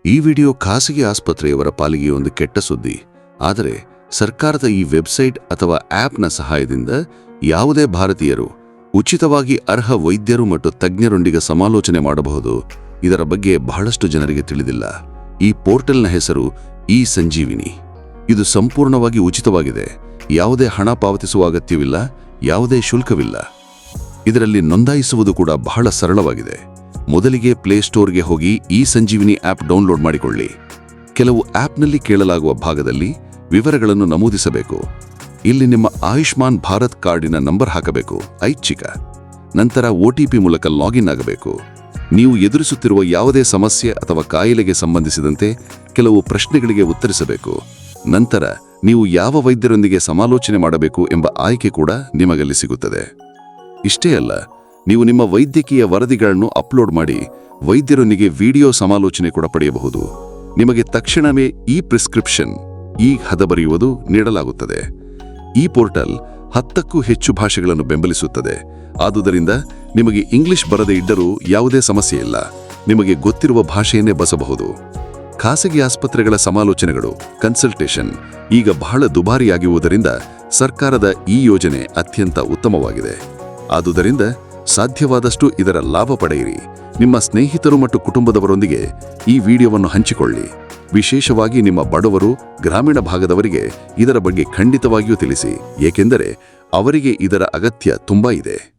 ಈ ವಿಡಿಯೋ ಖಾಸಗಿ ಆಸ್ಪತ್ರೆಯವರ ಪಾಲಿಗೆ ಒಂದು ಕೆಟ್ಟ ಸುದ್ದಿ. ಆದರೆ ಸರ್ಕಾರದ ಈ ವೆಬ್ಸೈಟ್ ಅಥವಾ ಆಪ್ನ ಸಹಾಯದಿಂದ ಯಾವುದೇ ಭಾರತೀಯರು ಉಚಿತವಾಗಿ ಅರ್ಹ ವೈದ್ಯರು ಮತ್ತು ತಜ್ಞರೊಂದಿಗೆ ಸಮಾಲೋಚನೆ ಮಾಡಬಹುದು. ಇದರ ಬಗ್ಗೆ ಬಹಳಷ್ಟು ಜನರಿಗೆ ತಿಳಿದಿಲ್ಲ. ಈ ಪೋರ್ಟಲ್ನ ಹೆಸರು ಇ-ಸಂಜೀವಿನಿ. ಇದು ಸಂಪೂರ್ಣವಾಗಿ ಉಚಿತವಾಗಿದೆ. ಯಾವುದೇ ಹಣ ಪಾವತಿಸುವ ಅಗತ್ಯವಿಲ್ಲ, ಯಾವುದೇ ಶುಲ್ಕವಿಲ್ಲ. ಇದರಲ್ಲಿ ನೋಂದಾಯಿಸುವುದು ಕೂಡ ಬಹಳ ಸರಳವಾಗಿದೆ. ಮೊದಲಿಗೆ ಪ್ಲೇಸ್ಟೋರ್ಗೆ ಹೋಗಿ ಇ-ಸಂಜೀವಿನಿ ಆಪ್ ಡೌನ್ಲೋಡ್ ಮಾಡಿಕೊಳ್ಳಿ. ಕೆಲವು ಆಪ್ನಲ್ಲಿ ಕೇಳಲಾಗುವ ಭಾಗದಲ್ಲಿ ವಿವರಗಳನ್ನು ನಮೂದಿಸಬೇಕು. ಇಲ್ಲಿ ನಿಮ್ಮ ಆಯುಷ್ಮಾನ್ ಭಾರತ್ ಕಾರ್ಡಿನ ನಂಬರ್ ಹಾಕಬೇಕು, ಐಚ್ಛಿಕ. ನಂತರ OTP ಮೂಲಕ ಲಾಗಿನ್ ಆಗಬೇಕು. ನೀವು ಎದುರಿಸುತ್ತಿರುವ ಯಾವುದೇ ಸಮಸ್ಯೆ ಅಥವಾ ಕಾಯಿಲೆಗೆ ಸಂಬಂಧಿಸಿದಂತೆ ಕೆಲವು ಪ್ರಶ್ನೆಗಳಿಗೆ ಉತ್ತರಿಸಬೇಕು. ನಂತರ ನೀವು ಯಾವ ವೈದ್ಯರೊಂದಿಗೆ ಸಮಾಲೋಚನೆ ಮಾಡಬೇಕು ಎಂಬ ಆಯ್ಕೆ ಕೂಡ ನಿಮಗಲ್ಲಿ ಸಿಗುತ್ತದೆ. ಇಷ್ಟೇ ಅಲ್ಲ, ನೀವು ನಿಮ್ಮ ವೈದ್ಯಕೀಯ ವರದಿಗಳನ್ನು ಅಪ್ಲೋಡ್ ಮಾಡಿ ವೈದ್ಯರೊಂದಿಗೆ ವಿಡಿಯೋ ಸಮಾಲೋಚನೆ ಕೂಡ ಪಡೆಯಬಹುದು. ನಿಮಗೆ ತಕ್ಷಣವೇ ಪ್ರಿಸ್ಕ್ರಿಪ್ಷನ್ ಹದ ಬರೆಯುವುದು ನೀಡಲಾಗುತ್ತದೆ. ಈ ಪೋರ್ಟಲ್ 10ಕ್ಕೂ ಹೆಚ್ಚು ಭಾಷೆಗಳನ್ನು ಬೆಂಬಲಿಸುತ್ತದೆ. ಆದುದರಿಂದ ನಿಮಗೆ ಇಂಗ್ಲಿಷ್ ಬರದೇ ಇದ್ದರೂ ಯಾವುದೇ ಸಮಸ್ಯೆ ಇಲ್ಲ. ನಿಮಗೆ ಗೊತ್ತಿರುವ ಭಾಷೆಯನ್ನೇ ಬಳಸಬಹುದು. ಖಾಸಗಿ ಆಸ್ಪತ್ರೆಗಳ ಸಮಾಲೋಚನೆಗಳು ಕನ್ಸಲ್ಟೇಷನ್ ಈಗ ಬಹಳ ದುಬಾರಿಯಾಗಿರುವುದರಿಂದ ಸರ್ಕಾರದ ಈ ಯೋಜನೆ ಅತ್ಯಂತ ಉತ್ತಮವಾಗಿದೆ. ಆದುದರಿಂದ ಸಾಧ್ಯವಾದಷ್ಟು ಇದರ ಲಾಭ ಪಡೆಯಿರಿ. ನಿಮ್ಮ ಸ್ನೇಹಿತರು ಮತ್ತು ಕುಟುಂಬದವರೊಂದಿಗೆ ಈ ವಿಡಿಯೋವನ್ನು ಹಂಚಿಕೊಳ್ಳಿ. ವಿಶೇಷವಾಗಿ ನಿಮ್ಮ ಬಡವರು, ಗ್ರಾಮೀಣ ಭಾಗದವರಿಗೆ ಇದರ ಬಗ್ಗೆ ಖಂಡಿತವಾಗಿಯೂ ತಿಳಿಸಿ, ಏಕೆಂದರೆ ಅವರಿಗೆ ಇದರ ಅಗತ್ಯ ತುಂಬಾ ಇದೆ.